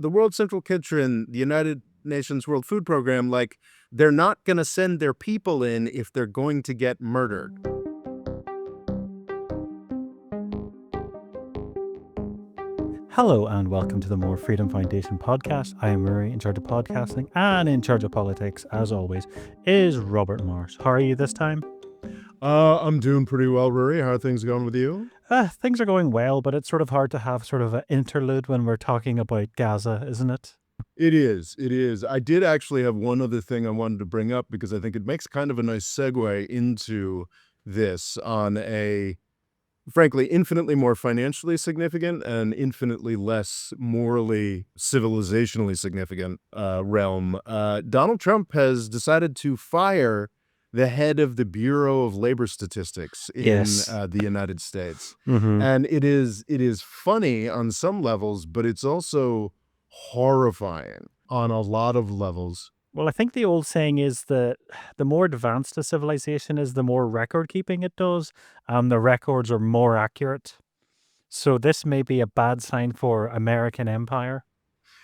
the World Central Kitchen, the United Nations World Food Program, like, they're not going to send their people in if they're going to get murdered. Hello and welcome to the More Freedom Foundation podcast. I am Murray, in charge of podcasting, and in charge of politics, as always, is Robert Morris. How are you this time? I'm doing pretty well, Rory. How are things going with you? Things are going well, but it's sort of hard to have sort of an interlude when we're talking about Gaza, isn't it? It is. It is. I did actually have one other thing I wanted to bring up because I think it makes kind of a nice segue into this on a, frankly, infinitely more financially significant and infinitely less morally, civilizationally significant realm. Donald Trump has decided to fire the head of the Bureau of Labor Statistics in Yes. the United States. Mm-hmm. And it is funny on some levels, but it's also horrifying on a lot of levels. Well, I think the old saying is that the more advanced a civilization is, the more record keeping it does, and the records are more accurate. So this may be a bad sign for American empire.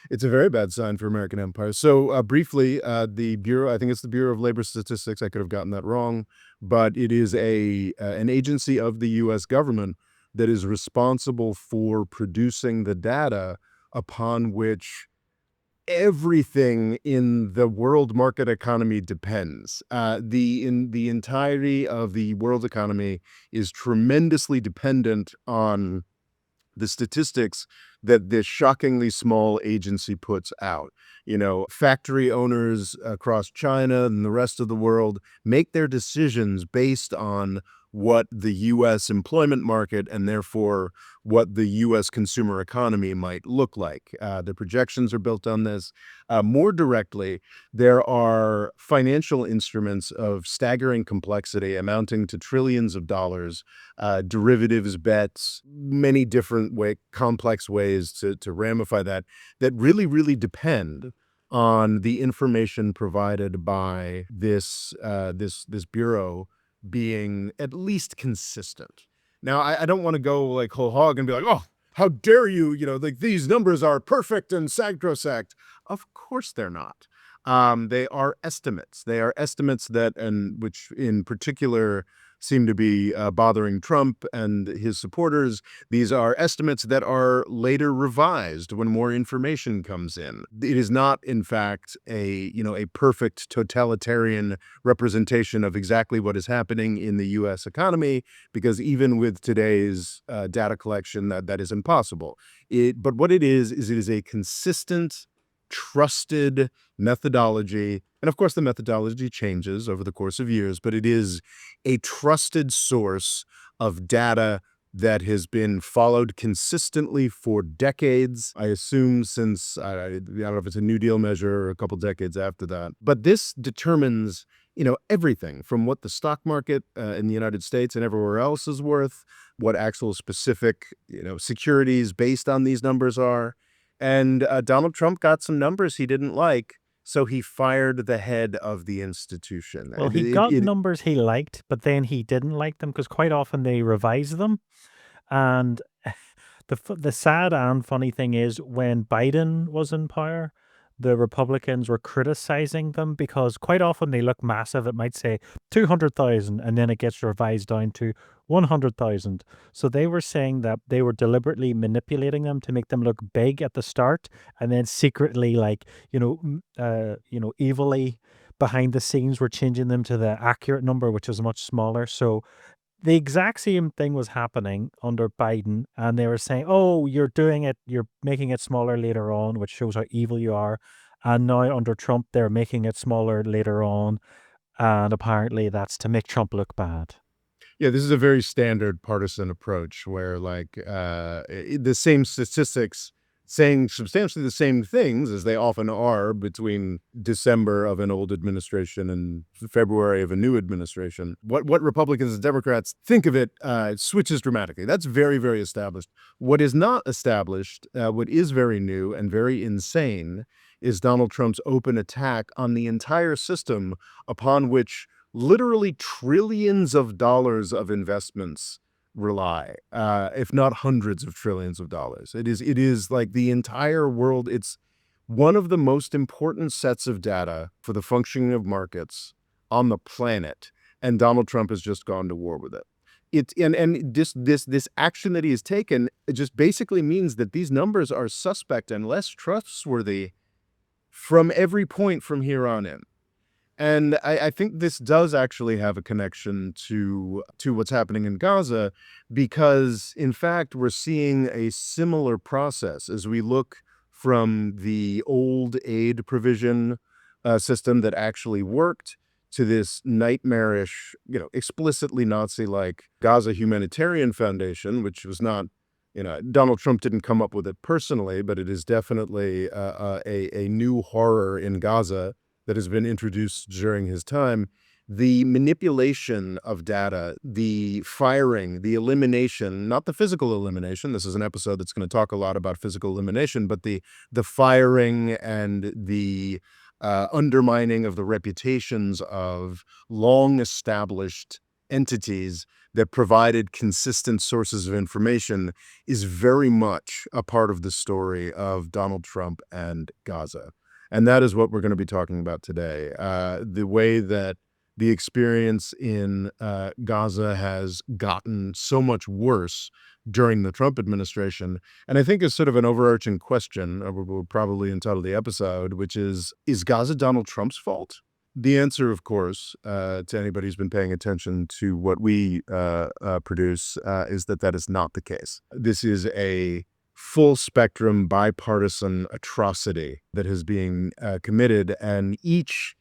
It's a very bad sign for American empire. So briefly, the Bureau, I think it's the Bureau of Labor Statistics. I could have gotten that wrong, but it is an agency of the U.S. government that is responsible for producing the data upon which everything in the world market economy depends. The entirety of the world economy is tremendously dependent on the statistics that this shockingly small agency puts out. You know, factory owners across China and the rest of the world make their decisions based on what the U.S. employment market and therefore what the U.S. consumer economy might look like. The projections are built on this. More directly, there are financial instruments of staggering complexity amounting to trillions of dollars, derivatives, bets, many different complex ways to ramify that really, really depend on the information provided by this bureau being at least consistent. Now, I don't want to go like whole hog and be like, oh, how dare you, like these numbers are perfect and sacrosanct. Of course they're not. They are estimates. They are estimates which in particular seem to be bothering Trump and his supporters. These are estimates that are later revised when more information comes in. It is not, in fact, a perfect totalitarian representation of exactly what is happening in the U.S. economy, because even with today's data collection, that is impossible. But what it is a consistent, trusted methodology. And of course, the methodology changes over the course of years, but it is a trusted source of data that has been followed consistently for decades. I assume since, I don't know if it's a New Deal measure or a couple decades after that. But this determines, everything from what the stock market in the United States and everywhere else is worth, what actual specific, securities based on these numbers are. And Donald Trump got some numbers he didn't like, so he fired the head of the institution. Well, he got numbers he liked, but then he didn't like them because quite often they revise them. And the sad and funny thing is when Biden was in power, the Republicans were criticizing them because quite often they look massive. It might say 200,000 and then it gets revised down to 100,000. So they were saying that they were deliberately manipulating them to make them look big at the start and then secretly, like, evilly behind the scenes were changing them to the accurate number, which was much smaller. So the exact same thing was happening under Biden, and they were saying, oh, you're making it smaller later on, which shows how evil you are. And now under Trump, they're making it smaller later on. And apparently that's to make Trump look bad. Yeah, this is a very standard partisan approach where the same statistics saying substantially the same things as they often are between December of an old administration and February of a new administration. What Republicans and Democrats think of it switches dramatically. That's very, very established. What is not established, what is very new and very insane, is Donald Trump's open attack on the entire system upon which literally trillions of dollars of investments rely, if not hundreds of trillions of dollars. It is like the entire world. one of the most important sets of data for the functioning of markets on the planet, and Donald Trump has just gone to war with it. This action that he has taken, it just basically means that these numbers are suspect and less trustworthy from every point from here on in. And I think this does actually have a connection to what's happening in Gaza, because in fact we're seeing a similar process as we look from the old aid provision system that actually worked to this nightmarish, explicitly Nazi-like Gaza Humanitarian Foundation, which was not, Donald Trump didn't come up with it personally, but it is definitely a new horror in Gaza that has been introduced during his time. The manipulation of data, the firing, the elimination, not the physical elimination. This is an episode that's going to talk a lot about physical elimination, but the firing and the undermining of the reputations of long-established entities that provided consistent sources of information is very much a part of the story of Donald Trump and Gaza. And that is what we're going to be talking about today. The way that the experience in Gaza has gotten so much worse during the Trump administration. And I think is sort of an overarching question, we'll probably entitle the episode, which is Gaza Donald Trump's fault? The answer, of course, to anybody who's been paying attention to what we produce, is that is not the case. This is a full spectrum bipartisan atrocity that is being committed, and each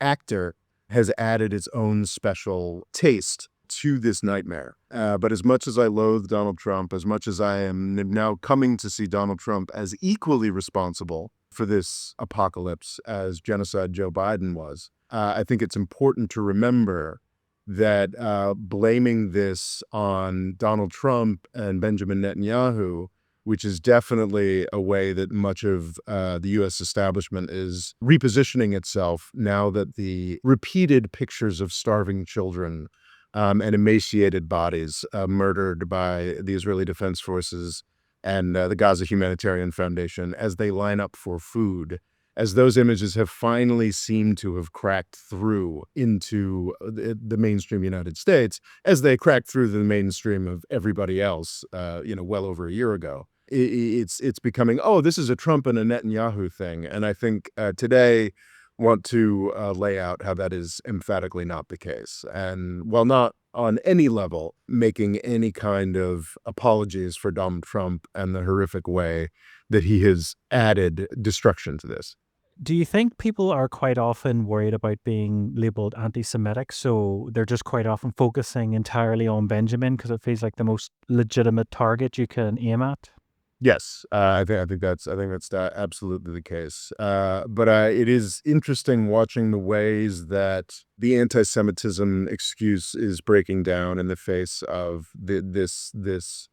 actor has added its own special taste to this nightmare. But as much as I loathe Donald Trump, as much as I am now coming to see Donald Trump as equally responsible for this apocalypse as genocide Joe Biden was, I think it's important to remember that blaming this on Donald Trump and Benjamin Netanyahu, which is definitely a way that much of the U.S. establishment is repositioning itself now that the repeated pictures of starving children and emaciated bodies murdered by the Israeli Defense Forces and the Gaza Humanitarian Foundation as they line up for food, as those images have finally seemed to have cracked through into the mainstream United States, as they cracked through the mainstream of everybody else, well over a year ago. It's becoming, oh, this is a Trump and a Netanyahu thing. And I think today want to lay out how that is emphatically not the case. And while not on any level making any kind of apologies for Donald Trump and the horrific way that he has added destruction to this. Do you think people are quite often worried about being labeled anti-Semitic, so they're just quite often focusing entirely on Benjamin because it feels like the most legitimate target you can aim at? Yes, I think that's absolutely the case. But it is interesting watching the ways that the anti-Semitism excuse is breaking down in the face of this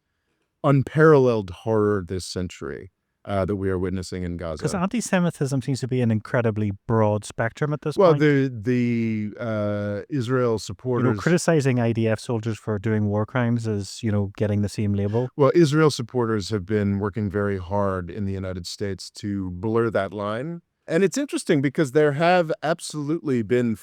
unparalleled horror this century that we are witnessing in Because Gaza. anti-Semitism seems to be an incredibly broad spectrum at this Well, point. the Israel supporters. Criticizing IDF soldiers for doing war crimes is, getting the same label. Well, Israel supporters have been working very hard in the United States to blur that line. And it's interesting because there have absolutely been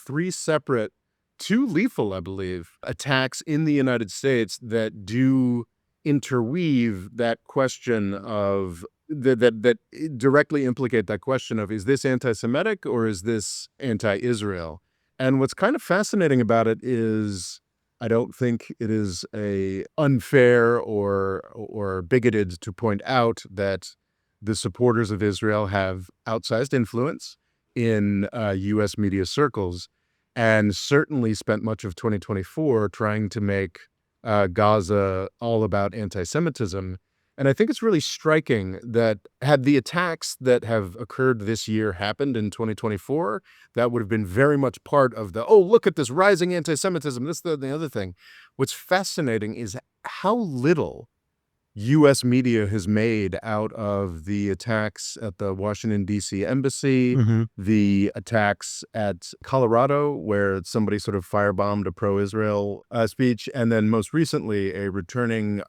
two lethal, I believe, attacks in the United States that do interweave that question of that directly implicate that question of, is this anti-Semitic or is this anti-Israel? And what's kind of fascinating about it is I don't think it is a unfair or bigoted to point out that the supporters of Israel have outsized influence in U.S. media circles, and certainly spent much of 2024 trying to make Gaza all about anti-Semitism. And I think it's really striking that had the attacks that have occurred this year happened in 2024, that would have been very much part of the, oh, look at this rising anti-Semitism, this, the other thing. What's fascinating is how little U.S. media has made out of the attacks at the Washington, D.C. embassy, Mhm. the attacks at Colorado, where somebody sort of firebombed a pro-Israel speech, and then most recently, a returning to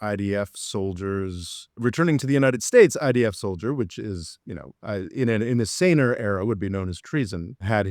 the United States IDF soldier, which is, in a saner era would be known as treason, had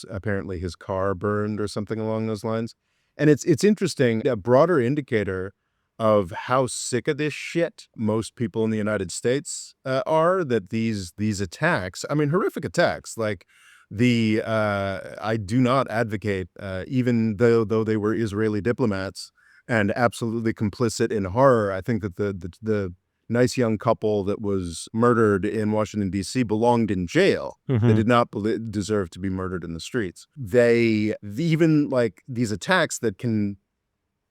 apparently his car burned or something along those lines. And it's interesting, a broader indicator of how sick of this shit most people in the United States are, that these attacks, I mean, horrific attacks, like I do not advocate, even though they were Israeli diplomats and absolutely complicit in horror. I think that the nice young couple that was murdered in Washington, D.C. belonged in jail. They Mhm. did not deserve to be murdered in the streets. Even like these attacks that can,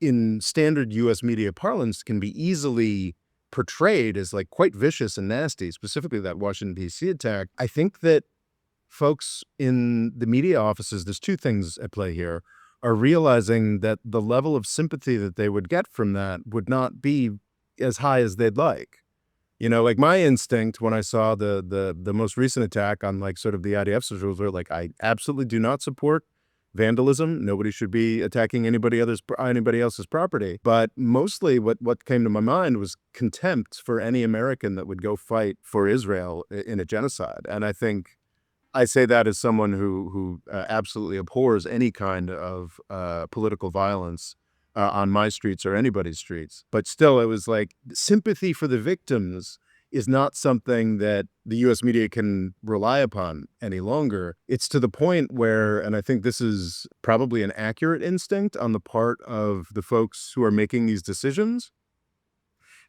in standard US media parlance, can be easily portrayed as like quite vicious and nasty, specifically that Washington, D.C. attack. I think that folks in the media offices, there's two things at play here, are realizing that the level of sympathy that they would get from that would not be as high as they'd like. Like my instinct when I saw the most recent attack on like sort of the IDF soldiers were like, I absolutely do not support vandalism. Nobody should be attacking anybody else's property. But mostly what came to my mind was contempt for any American that would go fight for Israel in a genocide. And I think I say that as someone who absolutely abhors any kind of political violence on my streets or anybody's streets. But still, it was like sympathy for the victims is not something that the U.S. media can rely upon any longer. It's to the point where, and I think this is probably an accurate instinct on the part of the folks who are making these decisions,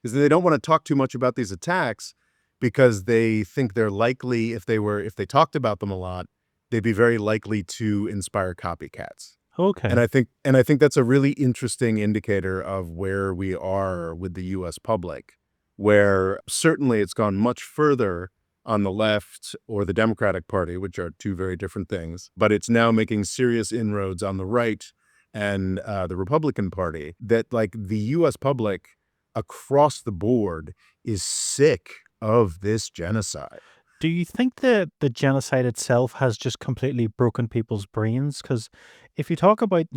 is that they don't want to talk too much about these attacks because they think they're likely, if they talked about them a lot, they'd be very likely to inspire copycats. And Okay. I think that's a really interesting indicator of where we are with the US public, where certainly it's gone much further on the left or the Democratic Party, which are two very different things, but it's now making serious inroads on the right and the Republican Party, that like the US public across the board is sick of this genocide. Do you think that the genocide itself has just completely broken people's brains? Because if you talk about,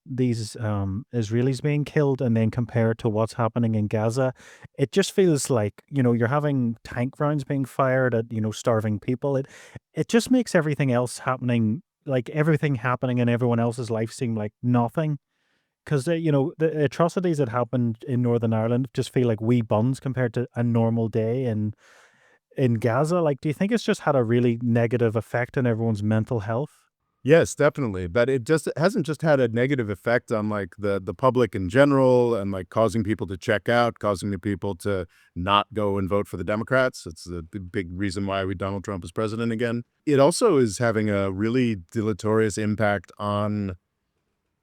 these Israelis being killed and then compare it to what's happening in Gaza, it just feels like, you're having tank rounds being fired at, starving people. It just makes everything else happening, like everything happening in everyone else's life seem like nothing. Because, the atrocities that happened in Northern Ireland just feel like wee buns compared to a normal day in Gaza. Like, do you think it's just had a really negative effect on everyone's mental health? Yes, definitely, but it hasn't just had a negative effect on, like, the public in general and, like, causing people to check out, causing the people to not go and vote for the Democrats. It's the big reason why Donald Trump is president again. It also is having a really deleterious impact on,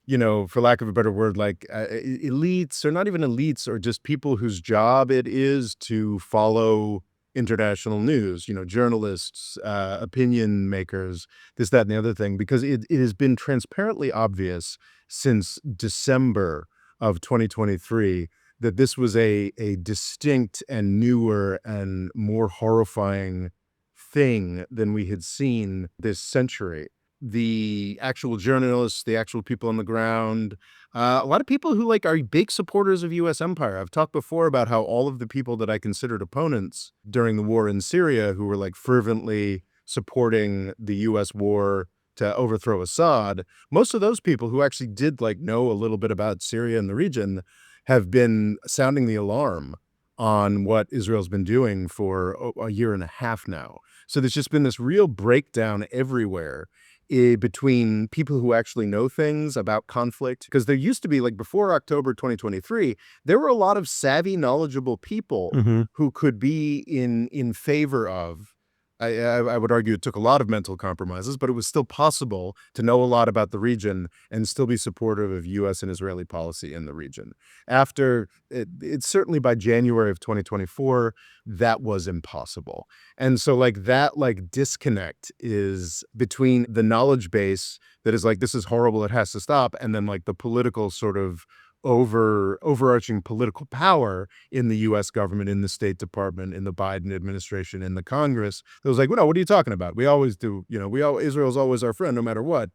for lack of a better word, like, elites, or not even elites, or just people whose job it is to follow international news, journalists, opinion makers, this, that, and the other thing, because it has been transparently obvious since December of 2023 that this was a distinct and newer and more horrifying thing than we had seen this century. The actual journalists, the actual people on the ground, a lot of people who like are big supporters of U.S. empire. I've talked before about how all of the people that I considered opponents during the war in Syria, who were like fervently supporting the U.S. war to overthrow Assad, most of those people who actually did like know a little bit about Syria and the region have been sounding the alarm on what Israel's been doing for a year and a half now. So there's just been this real breakdown everywhere, between people who actually know things about conflict. Because there used to be, like before October 2023, there were a lot of savvy, knowledgeable people Mhm. who could be in favor of. I would argue it took a lot of mental compromises, but it was still possible to know a lot about the region and still be supportive of U.S. and Israeli policy in the region. It's certainly by January of 2024, that was impossible. And so like that like disconnect is between the knowledge base that is like, this is horrible, it has to stop, and then like the political sort of overarching political power in the U.S. government, in the State Department, in the Biden administration, in the Congress. It was like, well, no, what are you talking about? We always do, Israel's always our friend, no matter what.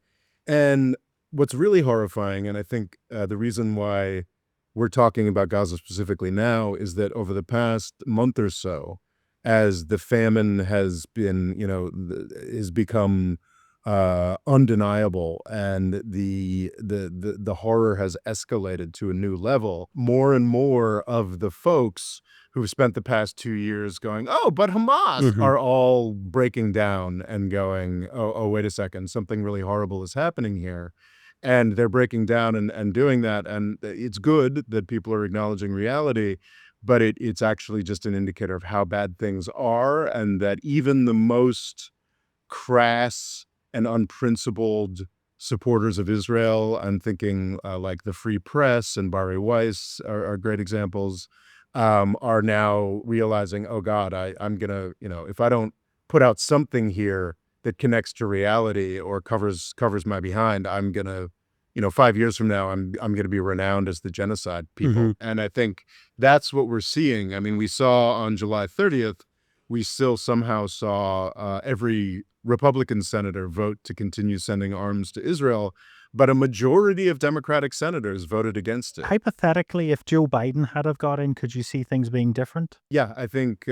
And what's really horrifying, and I think the reason why we're talking about Gaza specifically now, is that over the past month or so, as the famine has been, has become undeniable, and the horror has escalated to a new level, more and more of the folks who've spent the past 2 years going, oh, but Hamas, Hmm. are all breaking down and going, oh, wait a second, something really horrible is happening here. And they're breaking down and doing that. And it's good that people are acknowledging reality, but it's actually just an indicator of how bad things are, and that even the most crass and unprincipled supporters of Israel, I'm thinking like the Free Press and Bari Weiss are great examples, are now realizing, oh God, I'm gonna, if I don't put out something here that connects to reality or covers my behind, I'm gonna, 5 years from now, I'm gonna be renowned as the genocide Hmm. people. And I think that's what we're seeing. I mean, we saw on July 30th, we still somehow saw every Republican senator vote to continue sending arms to Israel, but a majority of Democratic senators voted against it. Hypothetically, if Joe Biden had have got in, could you see things being different? Yeah, I think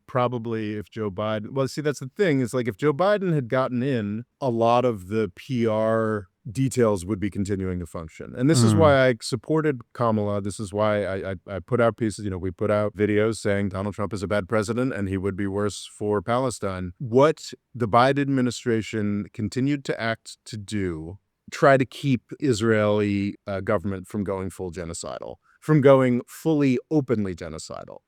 probably if Joe Biden, well, see, that's the thing. It's like if Joe Biden had gotten in, a lot of the PR details would be continuing to function. And this is Mm. why I supported Kamala. This is why I put out pieces, we put out videos saying Donald Trump is a bad president and he would be worse for Palestine. What the Biden administration continued to act to do, try to keep Israeli government from going full genocidal, from going fully openly genocidal.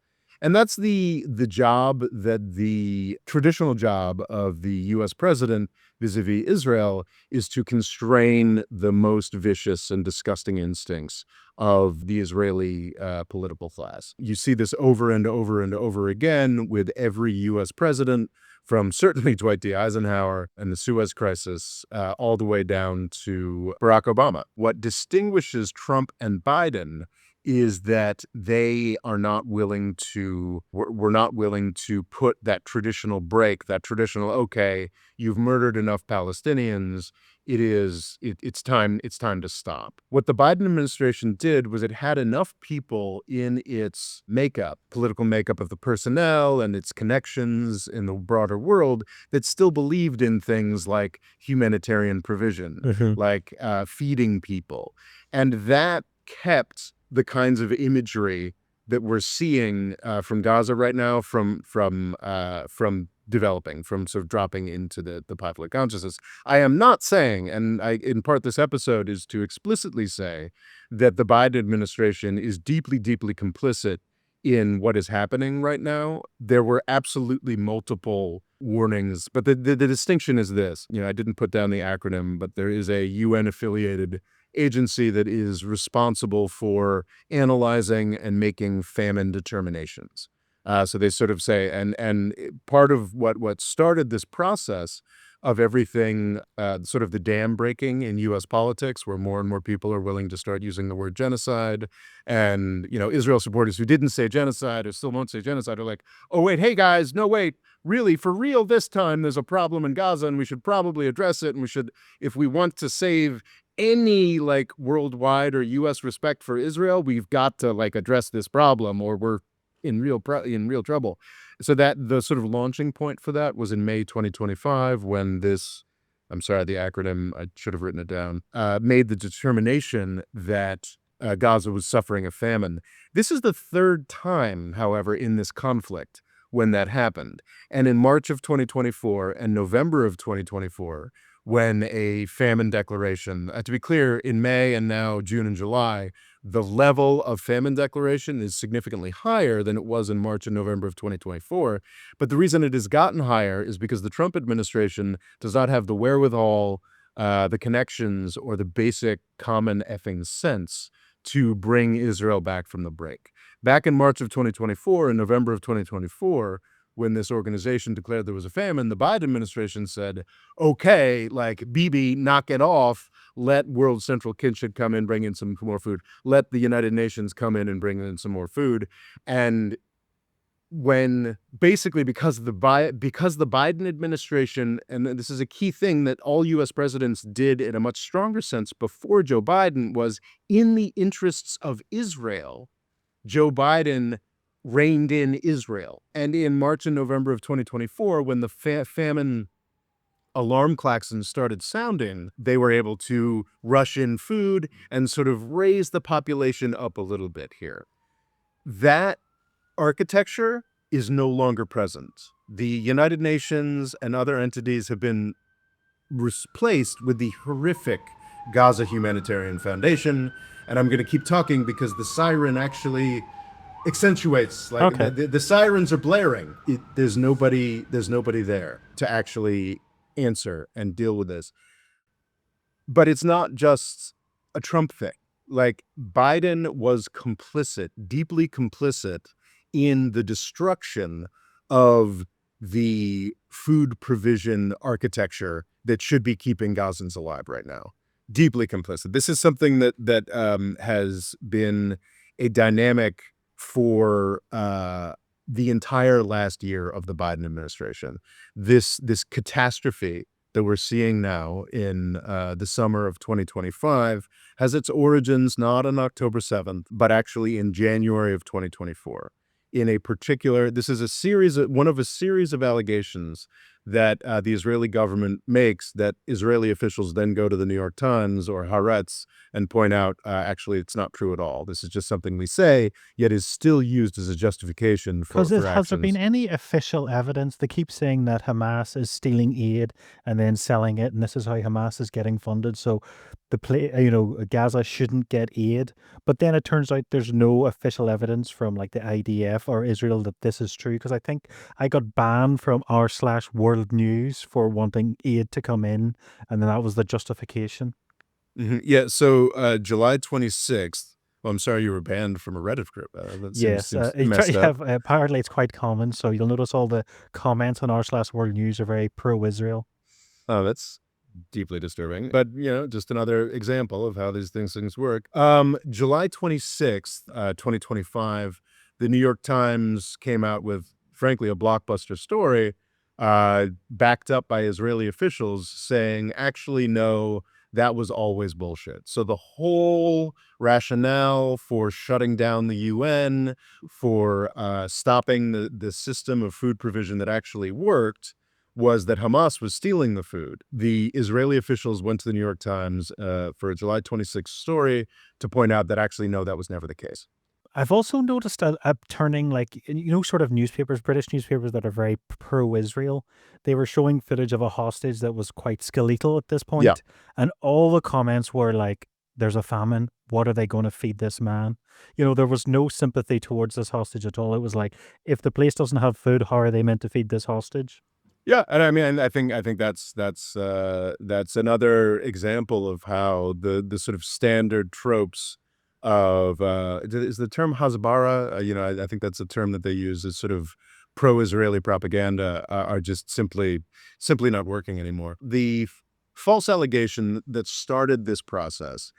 And that's the job, that the traditional job of the US president vis-a-vis Israel, is to constrain the most vicious and disgusting instincts of the Israeli political class. You see this over and over and over again with every US president, from certainly Dwight D. Eisenhower and the Suez Crisis, all the way down to Barack Obama. What distinguishes Trump and Biden is that they are not willing to, we're not willing to put that traditional break, that traditional, okay, you've murdered enough Palestinians, it's time to stop. What the Biden administration did was it had enough people in its makeup, political makeup of the personnel and its connections in the broader world, that still believed in things like humanitarian provision, Mhm. like feeding people. And that kept the kinds of imagery that we're seeing from Gaza right now from developing, from sort of dropping into the popular consciousness. I am not saying, and in part this episode is to explicitly say, that the Biden administration is deeply, deeply complicit in what is happening right now. There were absolutely multiple warnings, but the distinction is this. I didn't put down the acronym, but there is a UN affiliated agency that is responsible for analyzing and making famine determinations. So they sort of say, and part of what started this process of everything, sort of the dam breaking in U.S. politics, where more and more people are willing to start using the word genocide, and Israel supporters who didn't say genocide or still won't say genocide are like, oh wait, hey guys, no wait, really for real this time there's a problem in Gaza and we should probably address it, and we should, if we want to save any like worldwide or U.S. respect for Israel, we've got to like address this problem, or we're in real trouble. So that the sort of launching point for that was in May 2025, when this, I'm sorry, the acronym, I should have written it down, made the determination that Gaza was suffering a famine. This is the third time, however, in this conflict when that happened. And in March of 2024 and November of 2024, when a famine declaration, to be clear, in May and now June and July, the level of famine declaration is significantly higher than it was in March and November of 2024. But the reason it has gotten higher is because the Trump administration does not have the wherewithal, the connections, or the basic common effing sense to bring Israel back from the brink. Back in March of 2024 and November of 2024, when this organization declared there was a famine, the Biden administration said, okay, like, Bibi, knock it off. Let World Central Kitchen come in, bring in some more food. Let the United Nations come in and bring in some more food. And when basically because the Biden administration, and this is a key thing that all U.S. presidents did in a much stronger sense before Joe Biden, was in the interests of Israel, Joe Biden reined in Israel. And in March and November of 2024, when the famine alarm klaxons started sounding, they were able to rush in food and sort of raise the population up a little bit here. That architecture is no longer present. The United Nations and other entities have been replaced with the horrific Gaza Humanitarian Foundation. And I'm going to keep talking because the siren actually accentuates, like Okay. the sirens are blaring. There's nobody there to actually answer and deal with this. But it's not just a Trump thing. Like, Biden was complicit, deeply complicit in the destruction of the food provision architecture that should be keeping Gazans alive right now. Deeply complicit. This is something that has been a dynamic for the entire last year of the Biden administration. This catastrophe that we're seeing now in the summer of 2025 has its origins not on October 7th, but actually in January of 2024. In a particular, this is one of a series of allegations that the Israeli government makes, that Israeli officials then go to the New York Times or Haaretz and point out, actually, it's not true at all. This is just something we say, yet is still used as a justification Because for has there been actions. any official evidence? They keep saying that Hamas is stealing aid and then selling it, and this is how Hamas is getting funded. So Gaza shouldn't get aid. But then it turns out there's no official evidence from like the IDF or Israel that this is true. Because I think I got banned from r/World News for wanting aid to come in, and then that was the justification. Yeah, so July 26th. Well, I'm sorry you were banned from a Reddit group. That seems Yes, seems messed up. apparently it's quite common. So you'll notice all the comments on r/World News are very pro-Israel. Oh, that's deeply disturbing. But, just another example of how these things work. July 26th, 2025, the New York Times came out with, frankly, a blockbuster story, backed up by Israeli officials saying, actually, no, that was always bullshit. So the whole rationale for shutting down the UN, for stopping the system of food provision that actually worked, was that Hamas was stealing the food. The Israeli officials went to the New York Times for a July 26th story to point out that actually, no, that was never the case. I've also noticed a turning, like, sort of newspapers, British newspapers that are very pro-Israel. They were showing footage of a hostage that was quite skeletal at this Yeah. point, and all the comments were like, "There's a famine. What are they going to feed this man?" There was no sympathy towards this hostage at all. It was like, if the place doesn't have food, how are they meant to feed this hostage? Yeah, and I mean, I think that's another example of how the sort of standard tropes of is the term Hasbara? I think that's a term that they use as sort of pro-Israeli propaganda are just simply not working anymore. The false allegation that started this process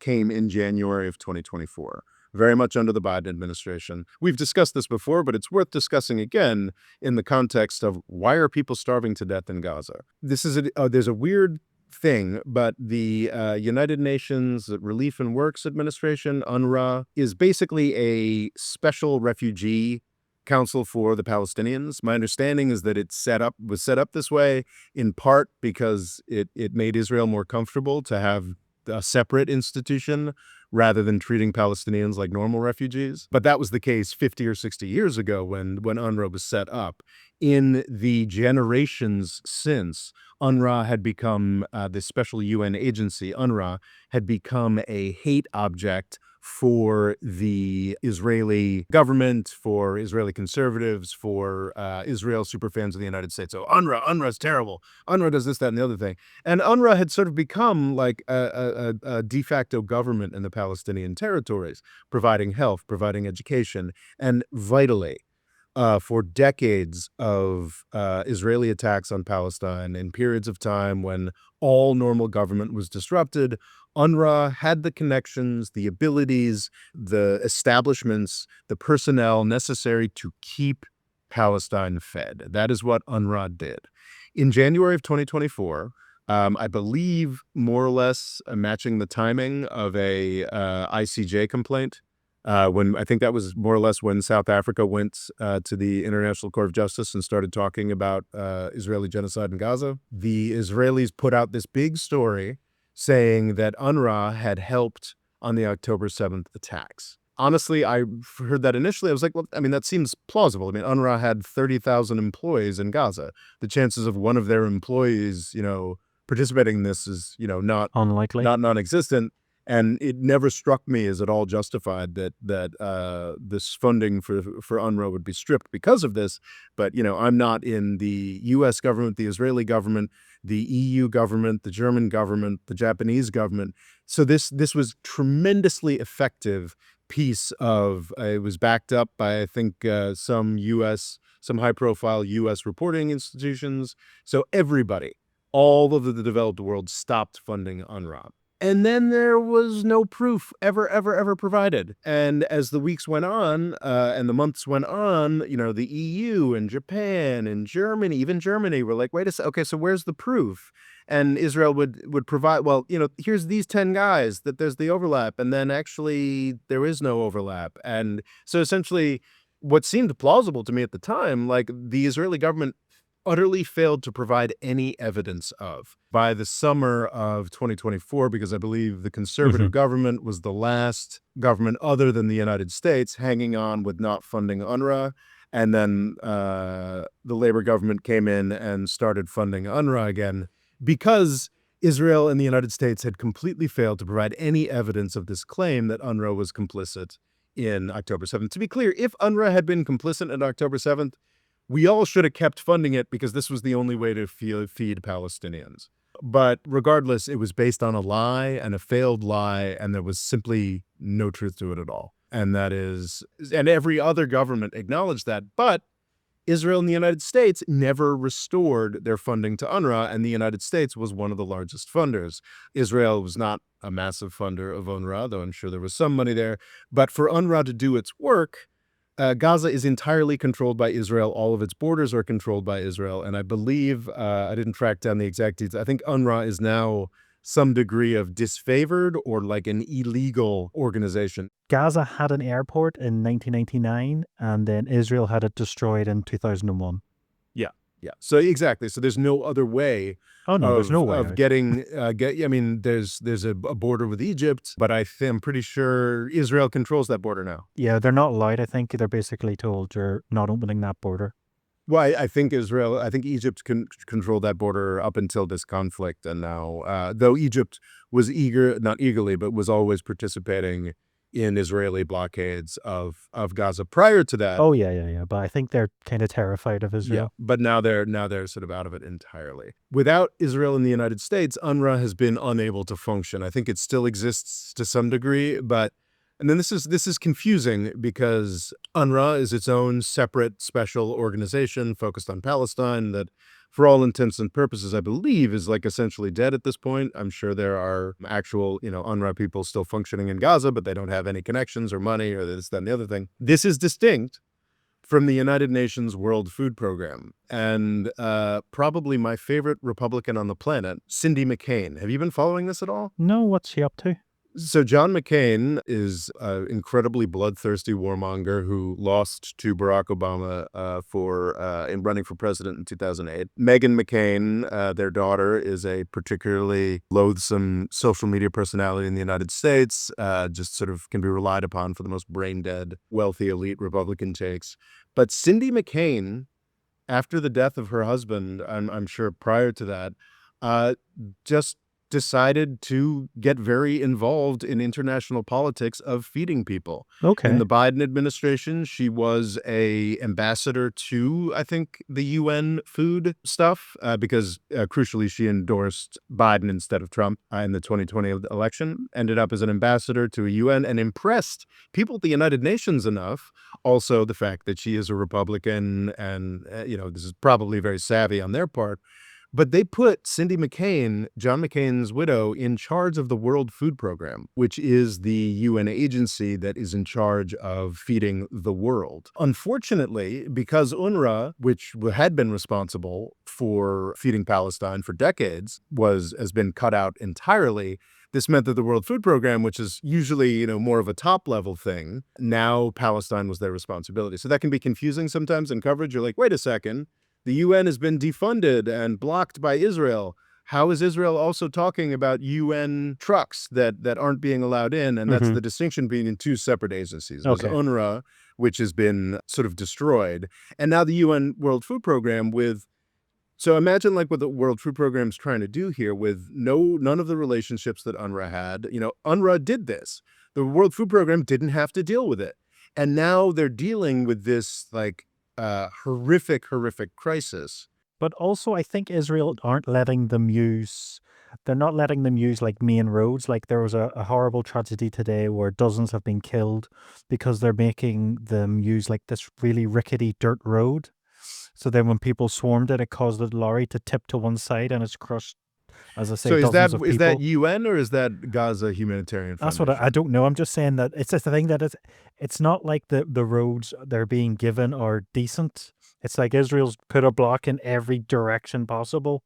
came in January of 2024, very much under the Biden administration. We've discussed this before, but it's worth discussing again in the context of, why are people starving to death in Gaza? There's a weird thing, but the United Nations Relief and Works Administration, UNRWA, is basically a special refugee council for the Palestinians. My understanding is that was set up this way in part because it made Israel more comfortable to have a separate institution rather than treating Palestinians like normal refugees. But that was the case 50 or 60 years ago when UNRWA was set up. In the generations since, UNRWA had become, this special UN agency, UNRWA, had become a hate object for the Israeli government, for Israeli conservatives, for Israel superfans of the United States. So UNRWA's terrible. UNRWA does this, that, and the other thing. And UNRWA had sort of become like a de facto government in the Palestinian territories, providing health, providing education, and vitally, for decades of Israeli attacks on Palestine in periods of time when all normal government was disrupted. UNRWA had the connections, the abilities, the establishments, the personnel necessary to keep Palestine fed. That is what UNRWA did. In January of 2024, I believe more or less matching the timing of a ICJ complaint, when I think that was more or less when South Africa went to the International Court of Justice and started talking about Israeli genocide in Gaza. The Israelis put out this big story saying that UNRWA had helped on the October 7th attacks. Honestly, I heard that initially. I was like, well, I mean, that seems plausible. I mean, UNRWA had 30,000 employees in Gaza. The chances of one of their employees, participating in this is, Unlikely. not non-existent. And it never struck me as at all justified that this funding for UNRWA would be stripped because of this. But I'm not in the U.S. government, the Israeli government, the EU government, the German government, the Japanese government. So this was tremendously effective piece of. It was backed up by I think some high-profile U.S. reporting institutions. So everybody, all of the developed world, stopped funding UNRWA. And then there was no proof ever provided. And as the weeks went on and the months went on, the EU and Japan and Germany, even Germany, were like, wait a second, okay, so where's the proof? And Israel would provide, well, here's these 10 guys that there's the overlap, and then actually there is no overlap. And so essentially, what seemed plausible to me at the time, like the Israeli government utterly failed to provide any evidence of. By the summer of 2024, because I believe the conservative Hmm. government was the last government other than the United States hanging on with not funding UNRWA. And then the Labor government came in and started funding UNRWA again because Israel and the United States had completely failed to provide any evidence of this claim that UNRWA was complicit in October 7th. To be clear, if UNRWA had been complicit in October 7th, we all should have kept funding it because this was the only way to feed Palestinians. But regardless, it was based on a lie and a failed lie, and there was simply no truth to it at all. And every other government acknowledged that. But Israel and the United States never restored their funding to UNRWA, and the United States was one of the largest funders. Israel was not a massive funder of UNRWA, though I'm sure there was some money there. But for UNRWA to do its work, Gaza is entirely controlled by Israel. All of its borders are controlled by Israel. And I believe, I didn't track down the exact details. I think UNRWA is now some degree of disfavored or like an illegal organization. Gaza had an airport in 1999, and then Israel had it destroyed in 2001. Yeah, yeah. So exactly. So there's no other way Oh no, there's no way of out. getting I mean, there's a border with Egypt, but I'm pretty sure Israel controls that border now. Yeah, they're not allowed. I think they're basically told you're not opening that border. Well, I think Egypt can control that border up until this conflict, and now, though Egypt was not eagerly, but was always participating in Israeli blockades of Gaza prior to that. Oh yeah. But I think they're kind of terrified of Yeah, Israel. but now they're sort of out of it entirely. Without Israel and the United States, UNRWA has been unable to function. I think it still exists to some degree, but and then this is confusing because UNRWA is its own separate special organization focused on Palestine that for all intents and purposes, I believe is like essentially dead at this point. I'm sure there are actual, UNRWA people still functioning in Gaza, but they don't have any connections or money or this, that, and the other thing. This is distinct from the United Nations World Food Program. And probably my favorite Republican on the planet, Cindy McCain. Have you been following this at all? No, what's she up to? So John McCain is an incredibly bloodthirsty warmonger who lost to Barack Obama in running for president in 2008. Meghan McCain, their daughter, is a particularly loathsome social media personality in the United States, just sort of can be relied upon for the most brain-dead, wealthy, elite Republican takes. But Cindy McCain, after the death of her husband, I'm sure prior to that, just decided to get very involved in international politics of feeding people. In Okay. the Biden administration, she was a ambassador to, I think, the UN food stuff, because crucially, she endorsed Biden instead of Trump in the 2020 election, ended up as an ambassador to a UN and impressed people at the United Nations enough. Also, the fact that she is a Republican and, this is probably very savvy on their part, but they put Cindy McCain, John McCain's widow, in charge of the World Food Program, which is the UN agency that is in charge of feeding the world. Unfortunately, because UNRWA, which had been responsible for feeding Palestine for decades, has been cut out entirely. This meant that the World Food Program, which is usually, more of a top-level thing, now Palestine was their responsibility. So that can be confusing sometimes in coverage. You're like, wait a second, the UN has been defunded and blocked by Israel. How is Israel also talking about UN trucks that aren't being allowed in? And that's Hmm. the distinction between two separate agencies. There's Okay. UNRWA, which has been sort of destroyed, and now the UN World Food Program with. So imagine like what the World Food Program is trying to do here with none of the relationships that UNRWA had. UNRWA did this. The World Food Program didn't have to deal with it. And now they're dealing with this like horrific crisis. But also, I think Israel aren't letting them use. They're not letting them use like main roads. Like there was a horrible tragedy today where dozens have been killed because they're making them use like this really rickety dirt road. So then when people swarmed it, it caused the lorry to tip to one side and it's crushed, as I say, So is dozens that of is that people. UN or is that Gaza Humanitarian That's what I Foundation? don't know. I'm just saying that it's just the thing that it's not like the roads they're being given are decent. It's like Israel's put a block in every direction possible.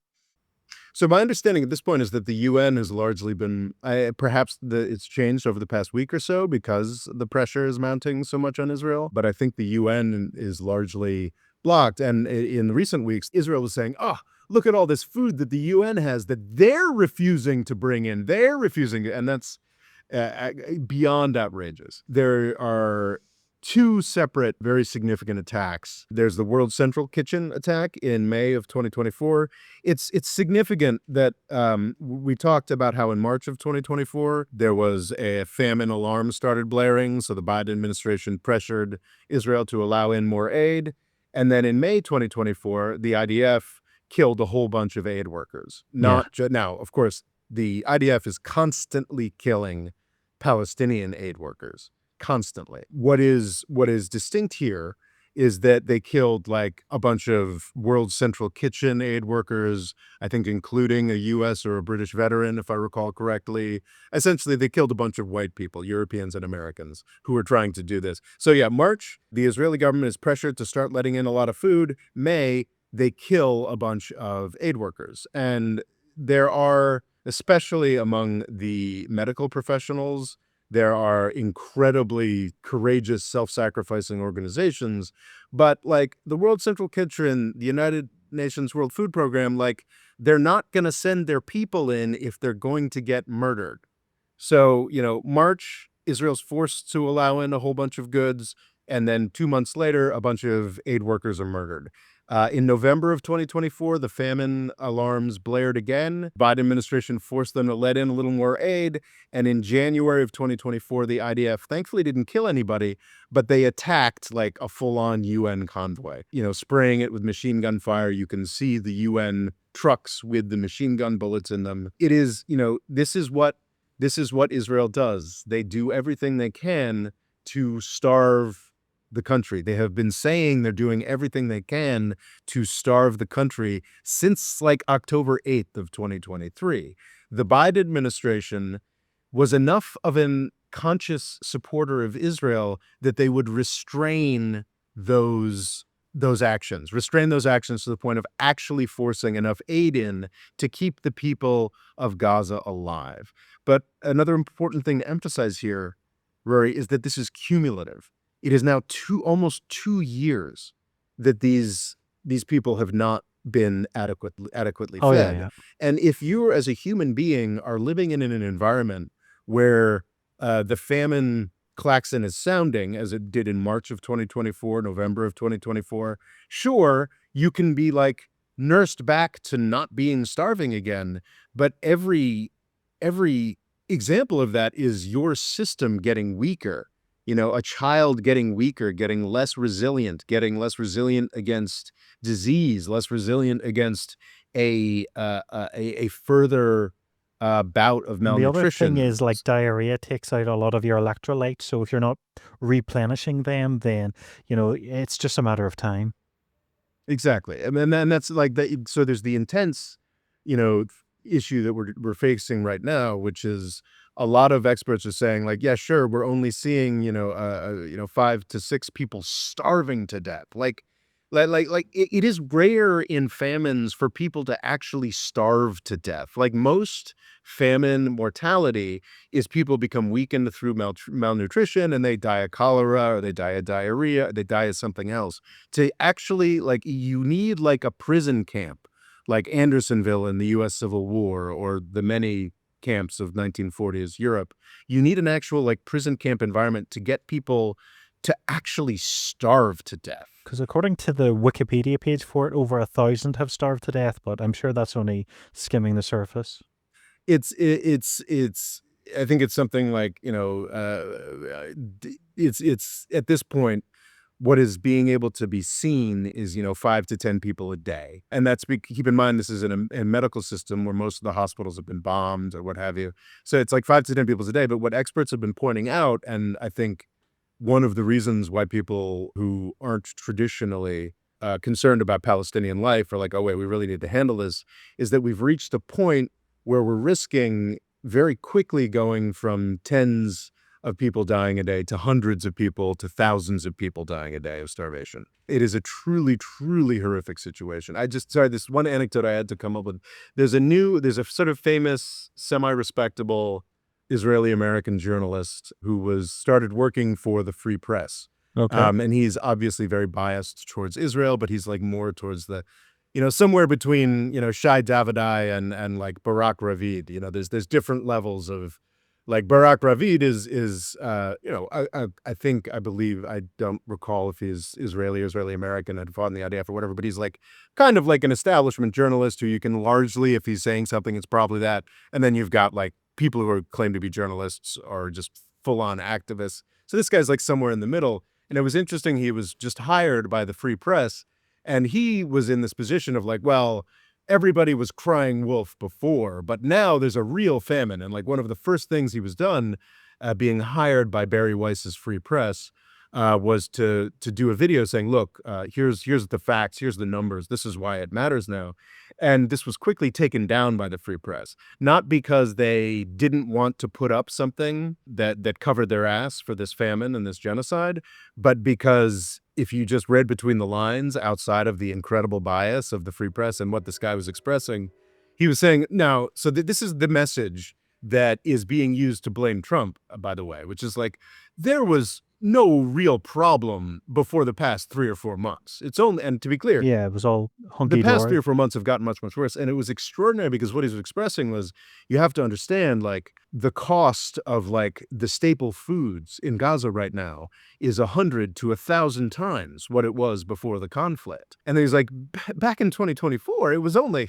So my understanding at this point is that the UN has largely been, perhaps it's changed over the past week or so because the pressure is mounting so much on Israel. But I think the UN is largely blocked. And in recent weeks, Israel was saying, "Oh, look at all this food that the UN has that they're refusing to bring in. They're refusing," and that's beyond outrageous. There are two separate, very significant attacks. There's the World Central Kitchen attack in May of 2024. It's significant that we talked about how in March of 2024 there was a famine alarm started blaring, so the Biden administration pressured Israel to allow in more aid, and then in May 2024 the IDF killed a whole bunch of aid workers. Yeah. Not just now, of course, the IDF is constantly killing Palestinian aid workers constantly. What is distinct here is that they killed like a bunch of World Central Kitchen aid workers, I think including a US or a British veteran, if I recall correctly. Essentially, they killed a bunch of white people, Europeans and Americans, who were trying to do this. So yeah, March, the Israeli government is pressured to start letting in a lot of food. May, they kill a bunch of aid workers. And there are, especially among the medical professionals, there are incredibly courageous, self-sacrificing organizations, but like the World Central Kitchen, the United Nations World Food Program, like they're not going to send their people in if they're going to get murdered. So, March, Israel's forced to allow in a whole bunch of goods, and then 2 months later, a bunch of aid workers are murdered. In November of 2024, the famine alarms blared again. Biden administration forced them to let in a little more aid, and in January of 2024, the IDF thankfully didn't kill anybody, but they attacked like a full-on UN convoy, spraying it with machine gun fire. You can see the UN trucks with the machine gun bullets in them. It is, this is what Israel does. They do everything they can to starve the country. They have been saying they're doing everything they can to starve the country since like October 8th of 2023. The Biden administration was enough of an conscious supporter of Israel that they would restrain those actions to the point of actually forcing enough aid in to keep the people of Gaza alive. But another important thing to emphasize here, Rory, is that this is cumulative. It is now almost 2 years that these people have not been adequately Oh yeah, fed. yeah. And if you, as a human being, are living in an environment where the famine klaxon is sounding, as it did in March of 2024, November of 2024, sure, you can be like nursed back to not being starving again, but every every example of that is your system getting weaker. You know, a child getting weaker, getting less resilient against disease, less resilient against a further bout of And the other thing malnutrition. is like diarrhea takes out a lot of your electrolytes. So if you're not replenishing them, then, it's just a matter of time. Exactly. And then that's like that. So there's the intense, issue that we're facing right now, which is a lot of experts are saying like, yeah, sure, we're only seeing, 5 to 6 people starving to death. It is rare in famines for people to actually starve to death. Like most famine mortality is people become weakened through malnutrition and they die of cholera or they die of diarrhea, they die of something else. To actually like you need like a prison camp like Andersonville in the US Civil War or the many camps of 1940s Europe. You need an actual like prison camp environment to get people to actually starve to death. Because according to the Wikipedia page for it, over 1,000 have starved to death, but I'm sure that's only skimming the surface. It's I think it's something like, it's at this point what is being able to be seen is, 5 to 10 people a day. And keep in mind, this is in a medical system where most of the hospitals have been bombed or what have you. So it's like 5 to 10 people a day. But what experts have been pointing out, and I think one of the reasons why people who aren't traditionally concerned about Palestinian life are like, oh, wait, we really need to handle this, is that we've reached a point where we're risking very quickly going from tens of people dying a day to hundreds of people to thousands of people dying a day of starvation. It is a truly, truly horrific situation. Sorry, this one anecdote I had to come up with. There's a sort of famous, semi-respectable Israeli-American journalist who started working for the Free Press. Okay. And he's obviously very biased towards Israel, but he's like more towards somewhere between, Shai Davidai and like Barak Ravid. There's different levels of like Barak Ravid I believe, I don't recall if he's Israeli American, I'd fought in the IDF or whatever, but he's like kind of like an establishment journalist who you can largely, if he's saying something, it's probably that. And then you've got like people who are claimed to be journalists or just full on activists. So this guy's like somewhere in the middle. And it was interesting. He was just hired by the Free Press and he was in this position of like, well, everybody was crying wolf before, but now there's a real famine. And like one of the first things he was done, being hired by Barry Weiss's Free Press, was to do a video saying, "Look, here's the facts, here's the numbers. This is why it matters now." And this was quickly taken down by the Free Press, not because they didn't want to put up something that covered their ass for this famine and this genocide, but because if you just read between the lines outside of the incredible bias of the Free Press and what this guy was expressing, he was saying, no, so this is the message that is being used to blame Trump, by the way, which is like, there was no real problem before the past 3 or 4 months. It's only, and to be clear, Yeah, it was all the hunky past three dory. or 4 months have gotten much, much worse. And it was extraordinary because what he was expressing was you have to understand like the cost of like the staple foods in Gaza right now is 100 to 1,000 times what it was before the conflict. And he's like, back in 2024, it was only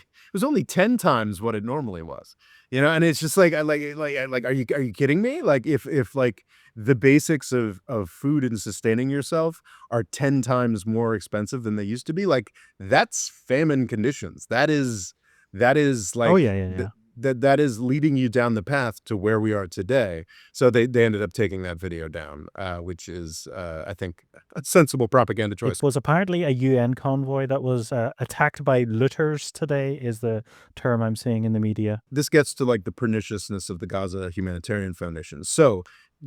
10 times what it normally was. And it's just like, are you kidding me? Like if like the basics of food and sustaining yourself are 10 times more expensive than they used to be, like that's famine conditions. That is Oh, like yeah, yeah, yeah. that is leading you down the path to where we are today. So they ended up taking that video down, which is I think a sensible propaganda It choice. was apparently a UN convoy that was attacked by looters today, is the term I'm seeing in the media. This gets to like the perniciousness of the Gaza Humanitarian Foundation. So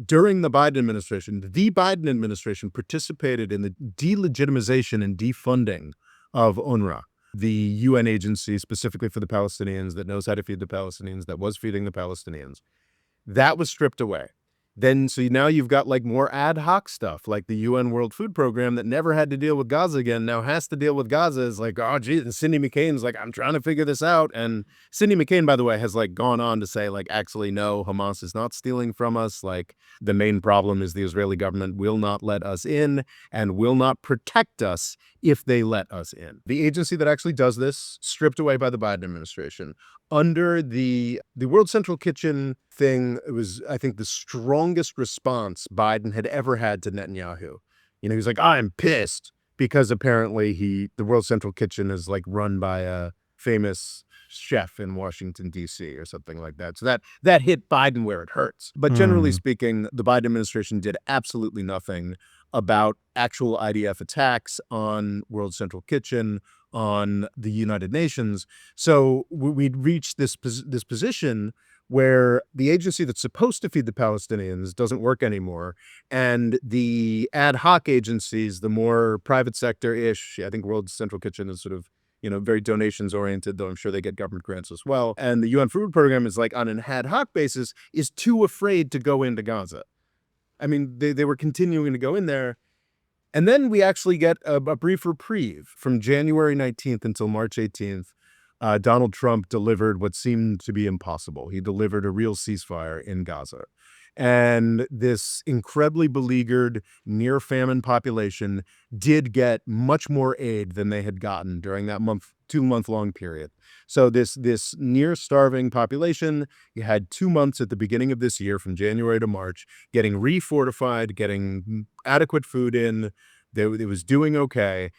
during the Biden administration participated in the delegitimization and defunding of UNRWA, the UN agency specifically for the Palestinians that knows how to feed the Palestinians, that was feeding the Palestinians. That was stripped away. then so now you've got like more ad hoc stuff, like the UN World Food Program that never had to deal with Gaza again, now has to deal with Gaza. Is like, oh geez, and Cindy McCain's like, I'm trying to figure this out. And Cindy McCain, by the way, has like gone on to say, like, actually, no, Hamas is not stealing from us. Like, the main problem is the Israeli government will not let us in and will not protect us if they let us in. The agency that actually does this, stripped away by the Biden administration. Under the World Central Kitchen thing, it was, I think, the strongest response Biden had ever had to Netanyahu. You know, he's like, I'm pissed because apparently the World Central Kitchen is like run by a famous chef in Washington, D.C. or something like that. So that hit Biden where it hurts. But generally Mm. speaking, the Biden administration did absolutely nothing about actual IDF attacks on World Central Kitchen, on the United Nations. So we'd reached this position where the agency that's supposed to feed the Palestinians doesn't work anymore. And the ad hoc agencies, the more private sector-ish, I think World Central Kitchen is sort of, very donations oriented, though I'm sure they get government grants as well. And the UN Food Program is like on an ad hoc basis, is too afraid to go into Gaza. I mean, they were continuing to go in there. And then we actually get a brief reprieve from January 19th until March 18th. Donald Trump delivered what seemed to be impossible. He delivered a real ceasefire in Gaza. And this incredibly beleaguered, near-famine population did get much more aid than they had gotten during that 2-month-long period. So this near-starving population, you had 2 months at the beginning of this year, from January to March, getting refortified, getting adequate food in. It was doing okay.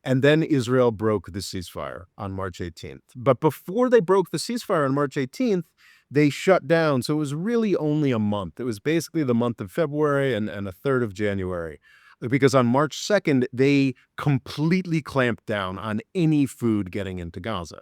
And then Israel broke the ceasefire on March 18th. But before they broke the ceasefire on March 18th, they shut down. So it was really only a month. It was basically the month of February and a third of January. Because on March 2nd, they completely clamped down on any food getting into Gaza.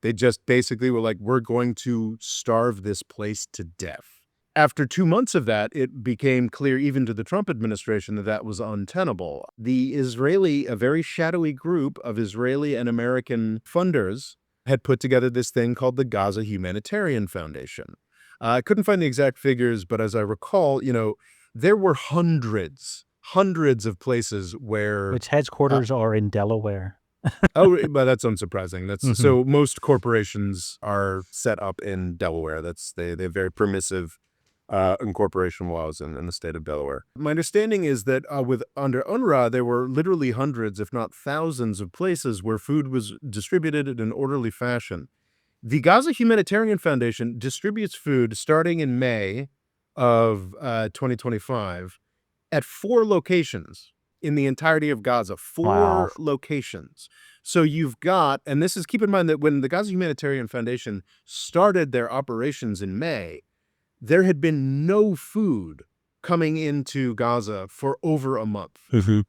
They just basically were like, we're going to starve this place to death. After 2 months of that, it became clear even to the Trump administration that that was untenable. A very shadowy group of Israeli and American funders had put together this thing called the Gaza Humanitarian Foundation. I couldn't find the exact figures, but as I recall, there were hundreds of places where Which headquarters are in Delaware. oh, but that's unsurprising. That's Mhm. so most corporations are set up in Delaware. They have very permissive incorporation laws in the state of Delaware. My understanding is that under UNRWA, there were literally hundreds, if not thousands, of places where food was distributed in an orderly fashion. The Gaza Humanitarian Foundation distributes food starting in May of 2025 at 4 locations in the entirety of Gaza, Wow. 4 locations. So you've got, and this is, keep in mind that when the Gaza Humanitarian Foundation started their operations in May, there had been no food coming into Gaza for over a month. Mhm.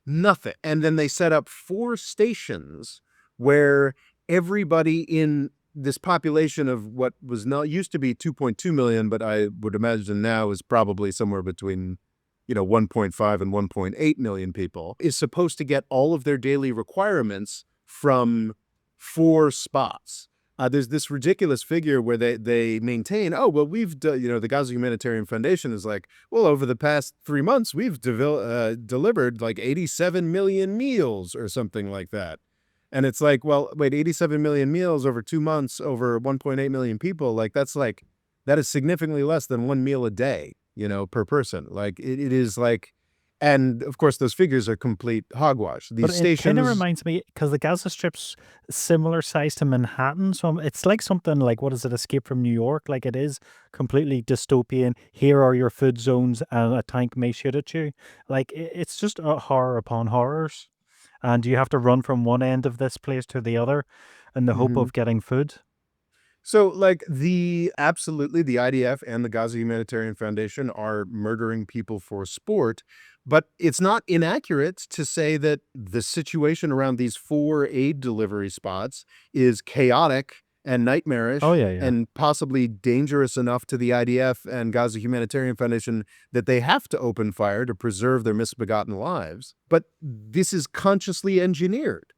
Nothing. And then they set up 4 stations where everybody in this population of what was not used to be 2.2 million, but I would imagine now is probably somewhere between 1.5 and 1.8 million people, is supposed to get all of their daily requirements from 4 spots. There's this ridiculous figure where they maintain, oh, well, the Gaza Humanitarian Foundation is like, well, over the past 3 months, we've delivered like 87 million meals or something like that. And it's like, well, wait, 87 million meals over 2 months, over 1.8 million people, that is significantly less than 1 meal a day, per person. Like it is like, and of course, those figures are complete hogwash. But These it kinda stations, reminds me, because the Gaza Strip's similar size to Manhattan, so it's like something like, what is it, Escape from New York? Like, it is completely dystopian. Here are your food zones, and a tank may shoot at you. Like, it's just a horror upon horrors, and you have to run from one end of this place to the other in the hope mhm. of getting food. So, like, absolutely, the IDF and the Gaza Humanitarian Foundation are murdering people for sport, but it's not inaccurate to say that the situation around these 4 aid delivery spots is chaotic and Oh, nightmarish yeah, yeah. and possibly dangerous enough to the IDF and Gaza Humanitarian Foundation that they have to open fire to preserve their misbegotten lives. But this is consciously engineered.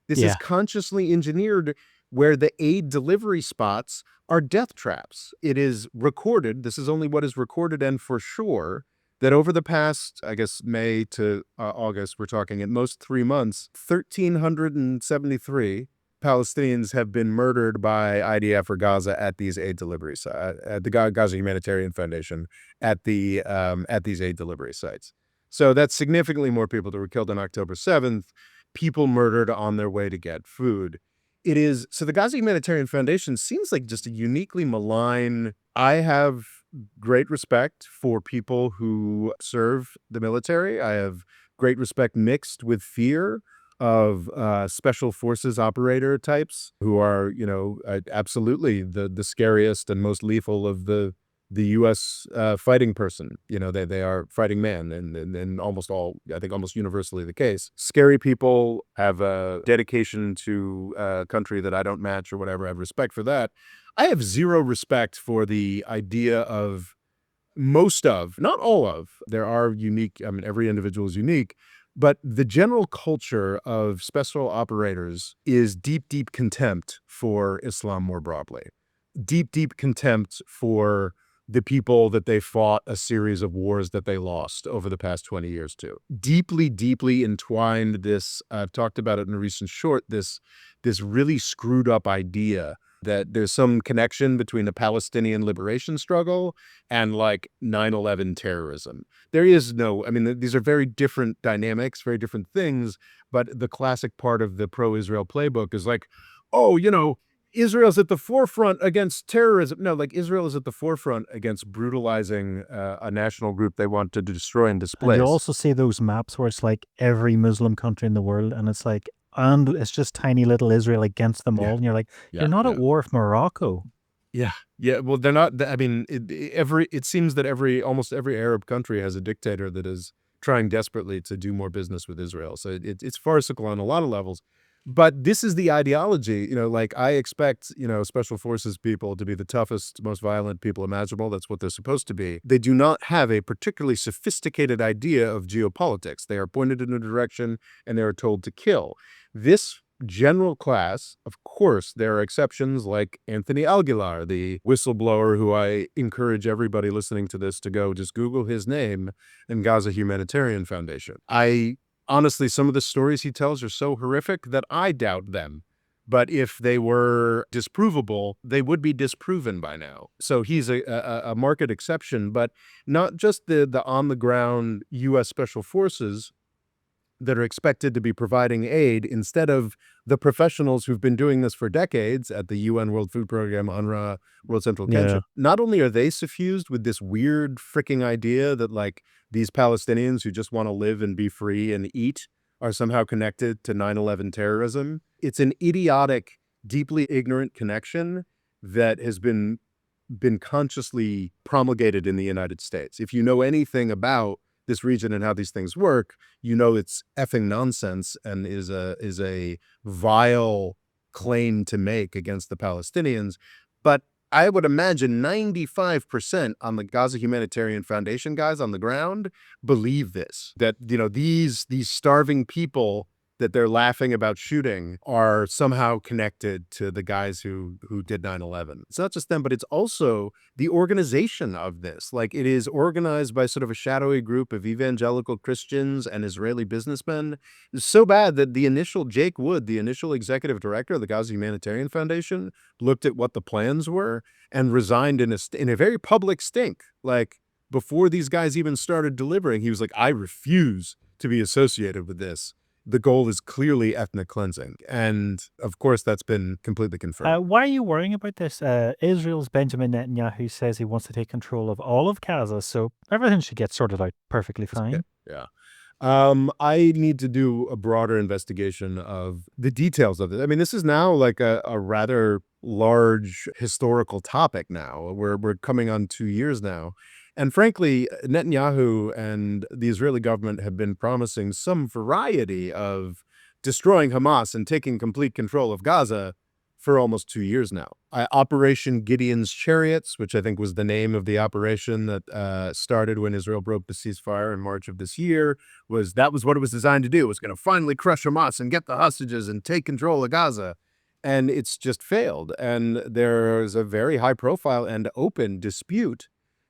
This is Yeah. consciously engineered where the aid delivery spots are death traps. It is recorded, this is only what is recorded and for sure, that over the past, I guess, May to August, we're talking at most 3 months, 1,373 Palestinians have been murdered by IDF or Gaza at these aid delivery sites, at the Gaza Humanitarian Foundation, at these aid delivery sites. So that's significantly more people that were killed on October 7th, people murdered on their way to get food. It is so the Gaza Humanitarian Foundation seems like just a uniquely malign. I have great respect for people who serve the military. I have great respect mixed with fear of special forces operator types who are, absolutely the scariest and most lethal of the U.S. Fighting person. They are fighting man, and almost all, I think, almost universally the case. Scary people have a dedication to a country that I don't match or whatever. I have respect for that. I have zero respect for the idea of not all of, there are unique, I mean, every individual is unique, but the general culture of special operators is deep, deep contempt for Islam more broadly. Deep, deep contempt for the people that they fought a series of wars that they lost over the past 20 years to. Deeply, deeply entwined this, I've talked about it in a recent short, this really screwed up idea that there's some connection between the Palestinian liberation struggle and like 9/11 terrorism. There is no, I mean, these are very different dynamics, very different things, but the classic part of the pro-Israel playbook is like, oh, Israel's at the forefront against terrorism. No, like Israel is at the forefront against brutalizing a national group they want to destroy and And you displace. also see those maps where it's like every Muslim country in the world, and it's like, and it's just tiny little Israel against them Yeah, all. And you're like, you're yeah, not at yeah. war with Morocco. Yeah, yeah. Well, they're not. I mean, it seems that almost every Arab country has a dictator that is trying desperately to do more business with Israel. So it's farcical on a lot of levels. But this is the ideology. Like I expect, special forces people to be the toughest, most violent people imaginable. That's what they're supposed to be. They do not have a particularly sophisticated idea of geopolitics. They are pointed in a direction and they are told to kill. This general class, of course, there are exceptions like Anthony Aguilar, the whistleblower who I encourage everybody listening to this to go just Google his name and Gaza Humanitarian Foundation. Honestly, some of the stories he tells are so horrific that I doubt them. But if they were disprovable, they would be disproven by now. So he's a market exception, but not just the on-the-ground U.S. Special Forces that are expected to be providing aid instead of the professionals who've been doing this for decades at the UN World Food Program, UNRWA, World Central Yeah. Kitchen. Not only are they suffused with this weird freaking idea that like these Palestinians who just want to live and be free and eat are somehow connected to 9/11 terrorism. It's an idiotic, deeply ignorant connection that has been consciously promulgated in the United States. If you know anything about this region and how these things work, it's effing nonsense and is a vile claim to make against the Palestinians. But I would imagine 95% on the Gaza Humanitarian Foundation guys on the ground believe this, that, these starving people that they're laughing about shooting are somehow connected to the guys who did 9/11. It's not just them, but it's also the organization of this. Like it is organized by sort of a shadowy group of evangelical Christians and Israeli businessmen. It's so bad that Jake Wood, the initial executive director of the Gaza Humanitarian Foundation, looked at what the plans were and resigned in a very public stink. Like before these guys even started delivering, he was like, I refuse to be associated with this. The goal is clearly ethnic cleansing. And of course, that's been completely confirmed. Why are you worrying about this? Israel's Benjamin Netanyahu says he wants to take control of all of Gaza, so everything should get sorted out perfectly Yeah. fine. Yeah. I need to do a broader investigation of the details of it. I mean, this is now like a rather large historical topic now. We're coming on 2 years now. And frankly, Netanyahu and the Israeli government have been promising some variety of destroying Hamas and taking complete control of Gaza for almost 2 years now. Operation Gideon's Chariots, which I think was the name of the operation that started when Israel broke the ceasefire in March of this year, that was what it was designed to do. It was going to finally crush Hamas and get the hostages and take control of Gaza. and it's just failed. And there's a very high profile and open dispute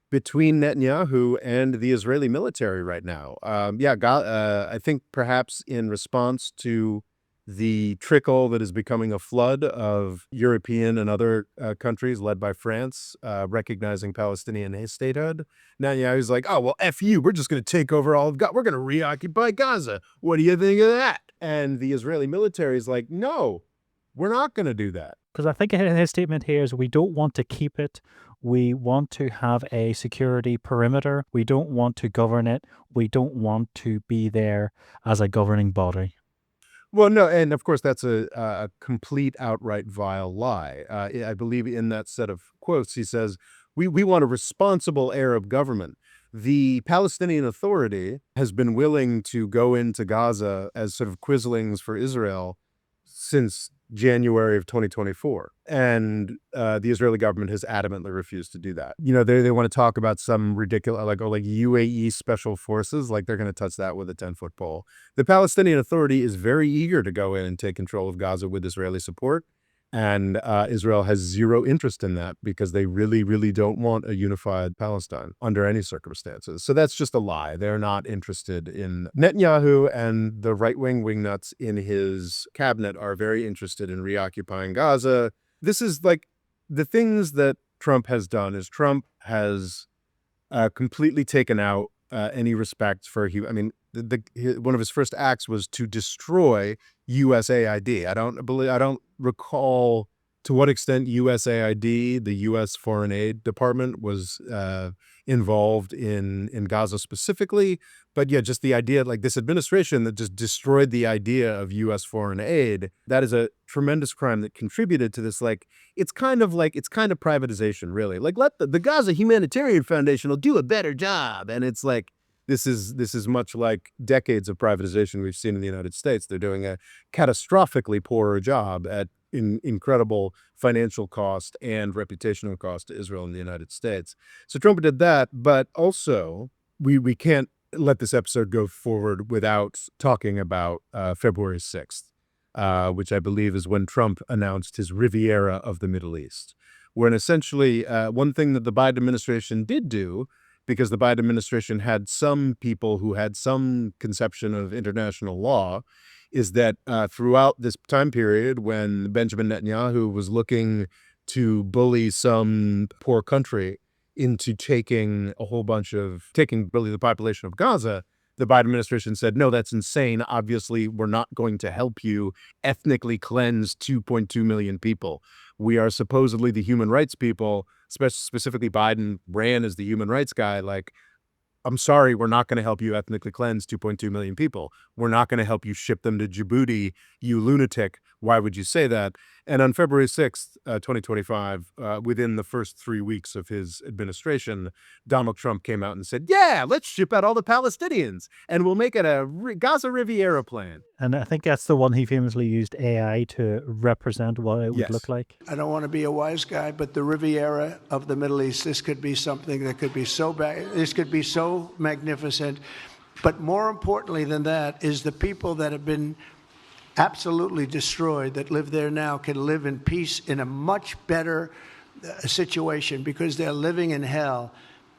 between Netanyahu and the Israeli military right now. I think perhaps in response to the trickle that is becoming a flood of European and other countries led by France recognizing Palestinian statehood, Netanyahu's like, oh, well, F you, we're just going to take over all of Gaza. We're going to reoccupy Gaza. What do you think of that? And the Israeli military is like, no, we're not going to do that. Because I think his statement here is we don't want to keep it. We want to have a security perimeter. We don't want to govern it. We don't want to be there as a governing body. Well, no, and of course that's a complete outright vile lie. I believe in that set of quotes, he says, "We want a responsible Arab government." The Palestinian Authority has been willing to go into Gaza as sort of quislings for Israel since January of 2024, and the Israeli government has adamantly refused to do that. You know, they want to talk about some ridiculous, like UAE special forces, like they're going to touch that with a 10-foot pole. The Palestinian Authority is very eager to go in and take control of Gaza with Israeli support. And Israel has zero interest in that because they really, really don't want a unified Palestine under any circumstances. So that's just a lie. They're not interested in Netanyahu, and the right-wing wingnuts in his cabinet are very interested in reoccupying Gaza. This is like the things that Trump has done is Trump has completely taken out any respect for I mean, one of his first acts was to destroy USAID. I don't recall to what extent USAID, the U.S. Foreign Aid Department, was involved in Gaza specifically. But yeah, just the idea, like this administration that just destroyed the idea of U.S. foreign aid, that is a tremendous crime that contributed to this. It's kind of privatization, really. Like let the Gaza Humanitarian Foundation will do a better job. And it's like, this is much like decades of privatization we've seen in the United States. They're doing a catastrophically poorer job at incredible financial cost and reputational cost to Israel and the United States. So Trump did that, but also we can't let this episode go forward without talking about February 6th, which I believe is when Trump announced his Riviera of the Middle East, when essentially one thing that the Biden administration did do, because the Biden administration had some people who had some conception of international law, is that throughout this time period when Benjamin Netanyahu was looking to bully some poor country into taking really the population of Gaza, the Biden administration said, no, that's insane. Obviously, we're not going to help you ethnically cleanse 2.2 million people. We are supposedly the human rights people, specifically Biden ran as the human rights guy. Like, I'm sorry, we're not going to help you ethnically cleanse 2.2 million people. We're not going to help you ship them to Djibouti, you lunatic. Why would you say that? And on February 6th, 2025, within the first 3 weeks of his administration, Donald Trump came out and said, yeah, let's ship out all the Palestinians and we'll make it a Gaza Riviera plan. And I think that's the one he famously used AI to represent what it would look Yes. like. I don't want to be a wise guy, but the Riviera of the Middle East, this could be something that could be so bad. This could be so magnificent. But more importantly than that is the people that have been absolutely destroyed that live there now can live in peace in a much better situation because they're living in hell.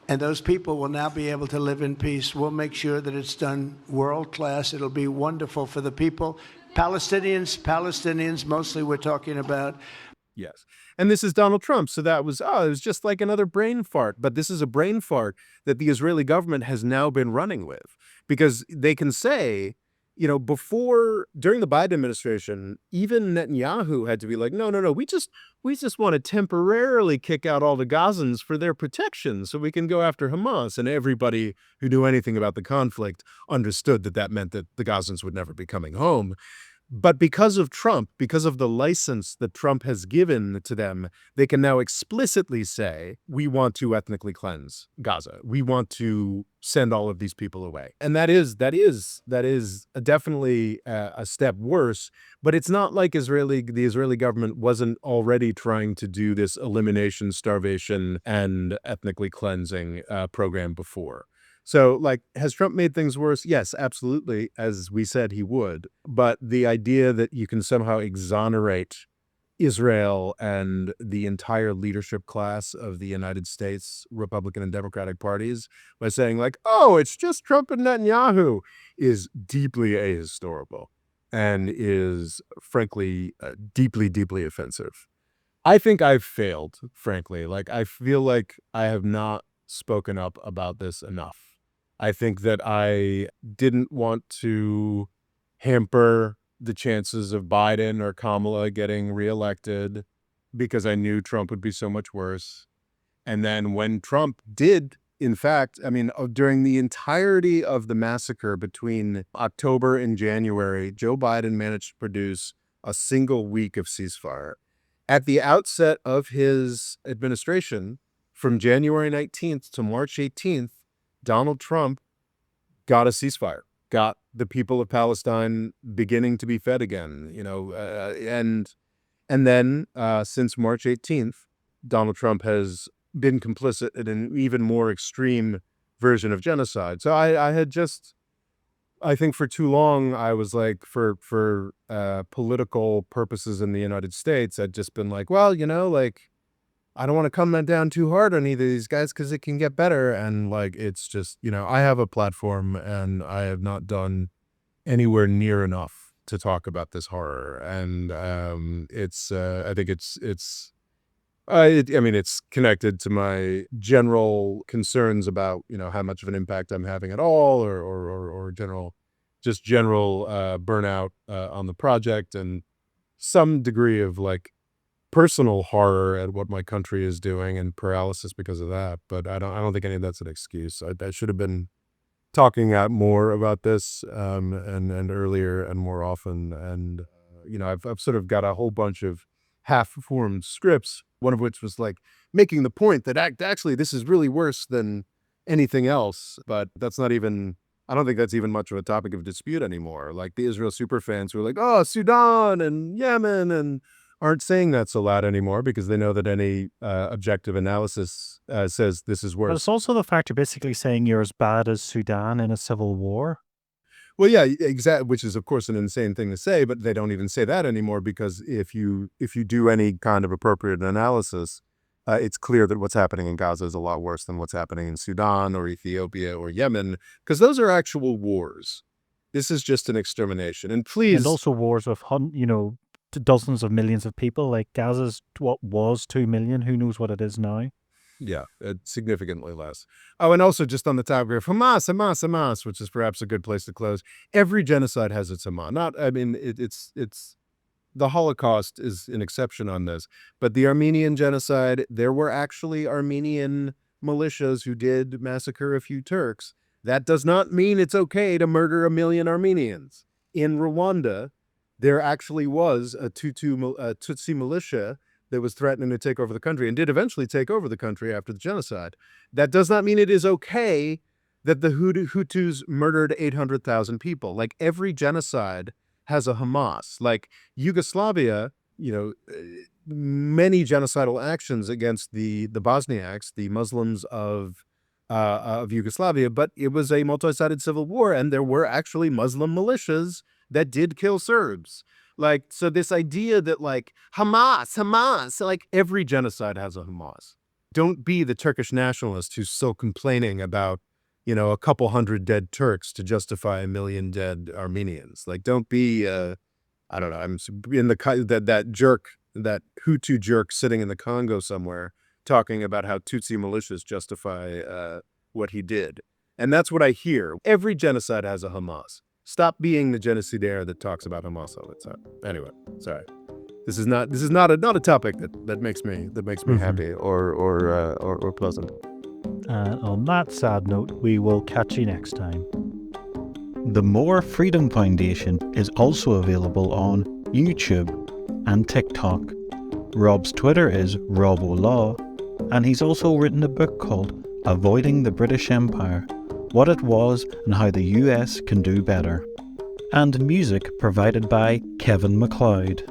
And those people will now be able to live in peace. We'll make sure that it's done world class. It'll be wonderful for the people. Palestinians, mostly we're talking about. Yes. And this is Donald Trump. So it was just like another brain fart. But this is a brain fart that the Israeli government has now been running with, because they can say, during the Biden administration, even Netanyahu had to be like, no, we just want to temporarily kick out all the Gazans for their protection so we can go after Hamas. And everybody who knew anything about the conflict understood that meant that the Gazans would never be coming home. But because of Trump, because of the license that Trump has given to them, they can now explicitly say, we want to ethnically cleanse Gaza. We want to send all of these people away. And that is definitely a step worse. But it's not like the Israeli government wasn't already trying to do this elimination, starvation, and ethnically cleansing program before. So, has Trump made things worse? Yes, absolutely, as we said he would. But the idea that you can somehow exonerate Israel and the entire leadership class of the United States Republican and Democratic parties by saying like, oh, it's just Trump and Netanyahu, is deeply ahistorical and is frankly deeply, deeply offensive. I think I've failed, frankly. Like, I feel like I have not spoken up about this enough. I think that I didn't want to hamper the chances of Biden or Kamala getting reelected because I knew Trump would be so much worse. And then when Trump did, in fact, I mean, during the entirety of the massacre between October and January, Joe Biden managed to produce a single week of ceasefire. At the outset of his administration, from January 19th to March 18th, Donald Trump got a ceasefire, got the people of Palestine beginning to be fed again, and then since March 18th, Donald Trump has been complicit in an even more extreme version of genocide. So I think for too long, I was like, for political purposes in the United States, I'd just been like, well, like, I don't want to come down too hard on either of these guys because it can get better. And like, it's just, I have a platform and I have not done anywhere near enough to talk about this horror. And I think it's connected to my general concerns about, how much of an impact I'm having at all, or general burnout on the project, and some degree of like personal horror at what my country is doing and paralysis because of that. But I don't think any of that's an excuse. I should have been talking out more about this and earlier and more often. And I've sort of got a whole bunch of half-formed scripts, one of which was like making the point that actually this is really worse than anything else. But that's not even, I don't think that's even much of a topic of dispute anymore. Like the Israel superfans who are like, oh, Sudan and Yemen, and aren't saying that so loud anymore because they know that any objective analysis says this is But worse. it's also the fact you're basically saying you're as bad as Sudan in a civil war. Well, yeah, exactly, which is, of course, an insane thing to say, but they don't even say that anymore because if you do any kind of appropriate analysis, it's clear that what's happening in Gaza is a lot worse than what's happening in Sudan or Ethiopia or Yemen, because those are actual wars. This is just an extermination. And please... And also wars with, dozens of millions of people. Like Gaza's what was 2 million. Who knows what it is now? Yeah, significantly less. Oh, and also just on the topic of Hamas, which is perhaps a good place to close. Every genocide has its Hamas. It's the Holocaust is an exception on this, but the Armenian genocide, there were actually Armenian militias who did massacre a few Turks. That does not mean it's okay to murder 1 million Armenians. In Rwanda, there actually was a Tutsi militia that was threatening to take over the country and did eventually take over the country after the genocide. That does not mean it is okay that the Hutus murdered 800,000 people. Like, every genocide has a Hamas. Like Yugoslavia, many genocidal actions against the Bosniaks, the Muslims of Yugoslavia, but it was a multi-sided civil war, and there were actually Muslim militias that did kill Serbs. Like, so this idea that like Hamas, like every genocide has a Hamas. Don't be the Turkish nationalist who's still complaining about, a couple hundred dead Turks to justify 1 million dead Armenians. Like, don't be, I don't know, I'm in that jerk, that Hutu jerk sitting in the Congo somewhere talking about how Tutsi militias justify what he did. And that's what I hear. Every genocide has a Hamas. Stop being the genocidaire that talks about Hamas all the time. Anyway, sorry. This is not a topic that makes me happy or pleasant. On that sad note, we will catch you next time. The More Freedom Foundation is also available on YouTube and TikTok. Rob's Twitter is RobOLaw, and he's also written a book called Avoiding the British Empire: What It Was and How the US Can Do Better. And music provided by Kevin MacLeod.